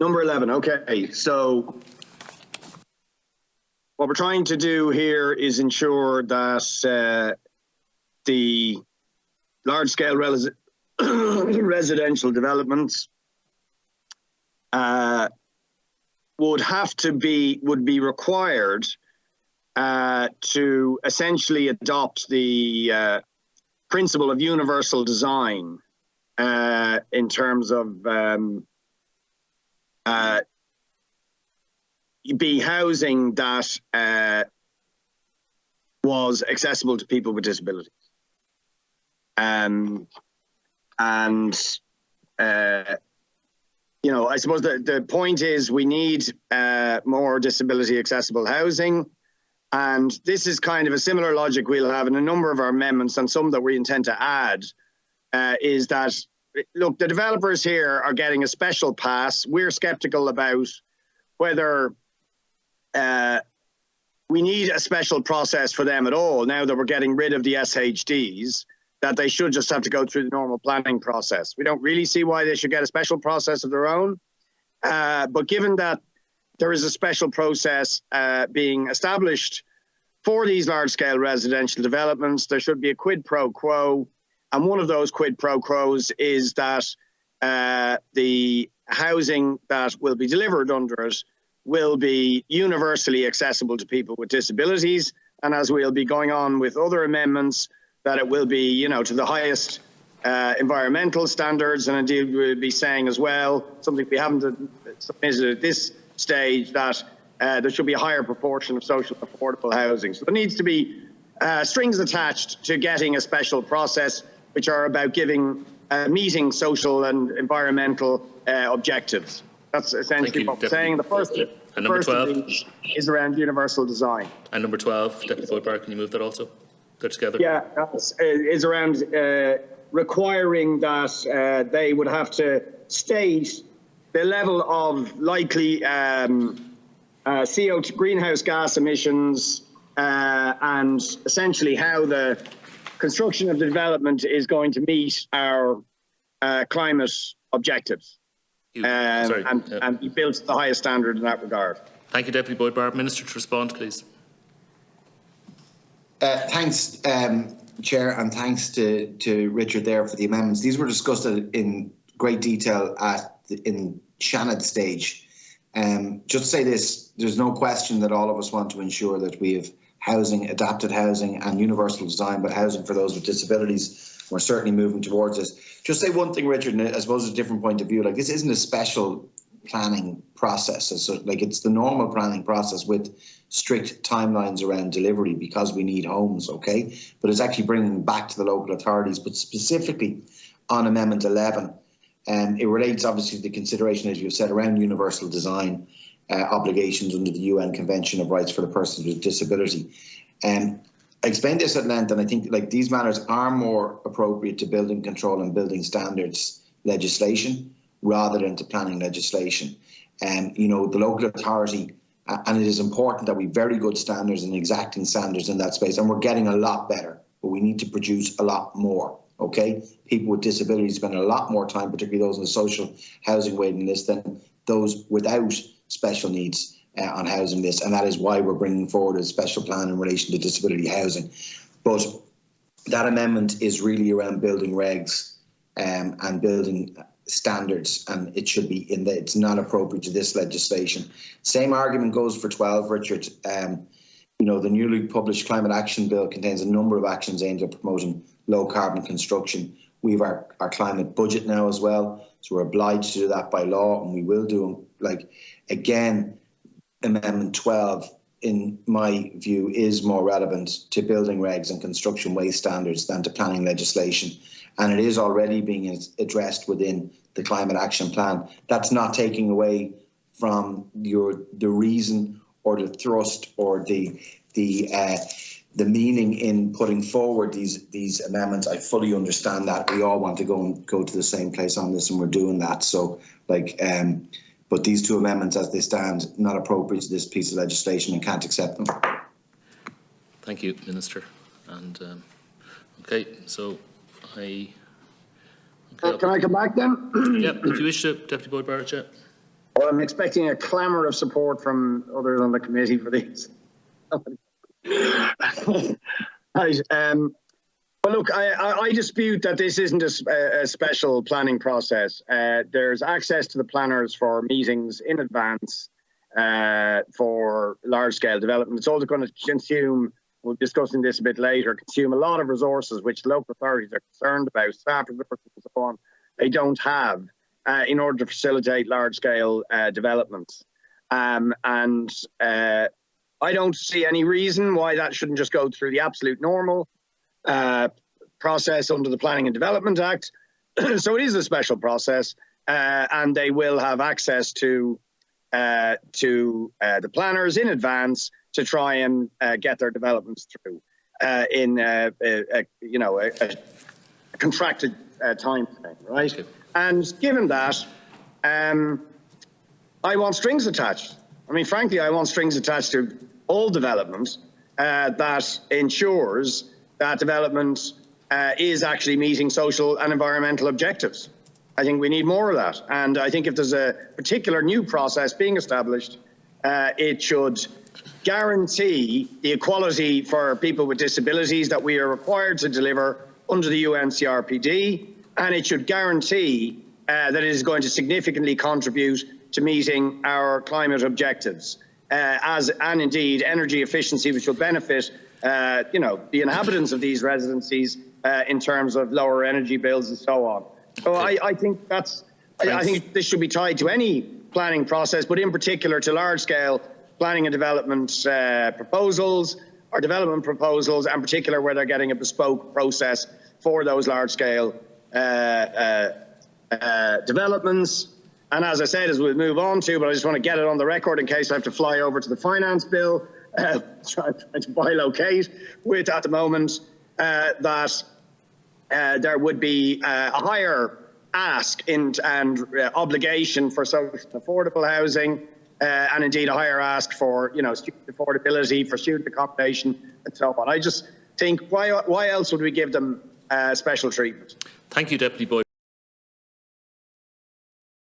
Number 11, okay. So what we're trying to do here is ensure that the large-scale residential developments would be required to essentially adopt the principle of universal design in terms of be housing that was accessible to people with disabilities. You know, I suppose the point is we need more disability accessible housing. And this is kind of a similar logic we'll have in a number of our amendments, and some that we intend to add is that, look, the developers here are getting a special pass. We're skeptical about whether we need a special process for them at all now that we're getting rid of the SHDs, that they should just have to go through the normal planning process. We don't really see why they should get a special process of their own. But given that there is a special process being established for these large-scale residential developments, there should be a quid pro quo. And one of those quid pro quos is that the housing that will be delivered under it will be universally accessible to people with disabilities. And as we'll be going on with other amendments, that it will be, you know, to the highest environmental standards. And indeed, we'll be saying as well, something we haven't submitted at this stage, that there should be a higher proportion of social affordable housing. So there needs to be strings attached to getting a special process, which are about meeting social and environmental objectives. That's essentially what we're saying. The first of these is around universal design. And number 12, Deputy Boyd Barrett, can you move that also? Go together. Yeah, is around requiring that they would have to state the level of likely CO2 greenhouse gas emissions and essentially how the construction of the development is going to meet our climate objectives. And be built to the highest standard in that regard. Thank you, Deputy Boyd Barrett. Minister, to respond, please. Thanks, Chair, and thanks to Richard there for the amendments. These were discussed in great detail in Shannon stage. Just to say this, there's no question that all of us want to ensure that we have housing, adapted housing and universal design, but housing for those with disabilities. We're certainly moving towards this. Just say one thing, Richard, and I suppose a different point of view. Like, this isn't a special planning process. So, like, it's the normal planning process with strict timelines around delivery because we need homes, okay? But it's actually bringing back to the local authorities, but specifically on Amendment 11. It relates obviously to the consideration, as you've said, around universal design obligations under the UN Convention of Rights for the Persons with Disability. I explained this at length, and I think like these matters are more appropriate to building control and building standards legislation rather than to planning legislation. You know, the local authority, and it is important that we have very good standards and exacting standards in that space, and we're getting a lot better, but we need to produce a lot more. Okay, people with disabilities spend a lot more time, particularly those on the social housing waiting list, than those without special needs on housing list, and that is why we're bringing forward a special plan in relation to disability housing. But that amendment is really around building regs and building standards, and it should be in it's not appropriate to this legislation. Same argument goes for 12, Richard. You know, the newly published Climate Action Bill contains a number of actions aimed at promoting low carbon construction. We have our climate budget now as well, so we're obliged to do that by law, and we will do them. Like, again, Amendment 12, in my view, is more relevant to building regs and construction waste standards than to planning legislation. And it is already being addressed within the Climate Action Plan. That's not taking away from the reason or the thrust or the meaning in putting forward these amendments. I fully understand that. We all want to go to the same place on this, and we're doing that. So, like, but these two amendments, as they stand, not appropriate to this piece of legislation, and can't accept them. Thank you, Minister. And okay, so can I come back then? Yeah, if you wish to, Deputy Boyd Barrett. Yeah. Well, I'm expecting a clamour of support from others on the committee for these. Right, well, look, I dispute that this isn't a special planning process. There's access to the planners for meetings in advance for large-scale development. It's also going to consume, we'll be discussing this a bit later, consume a lot of resources which local authorities are concerned about, staff resources and so on, they don't have in order to facilitate large-scale developments. And I don't see any reason why that shouldn't just go through the absolute normal process under the Planning and Development Act. So it is a special process, and they will have access to the planners in advance to try and get their developments through in a contracted time frame, right? Okay. And given that, I want strings attached. I mean, frankly, I want strings attached to all development that ensures that development is actually meeting social and environmental objectives. I think we need more of that. And I think if there's a particular new process being established, it should guarantee the equality for people with disabilities that we are required to deliver under the UN CRPD, and it should guarantee that it is going to significantly contribute to meeting our climate objectives, and indeed energy efficiency, which will benefit the inhabitants of these residencies in terms of lower energy bills and so on. So I think that's, I think this should be tied to any planning process, but in particular to large-scale planning and development proposals or development proposals, in particular where they're getting a bespoke process for those large-scale developments. And as I said, as we'll move on to, but I just want to get it on the record in case I have to fly over to the finance bill, trying to bilocate with at the moment, that there would be a higher ask and obligation for social affordable housing, and indeed a higher ask for student affordability, for student accommodation and so on. I just think why else would we give them special treatment? Thank you, Deputy Boyd.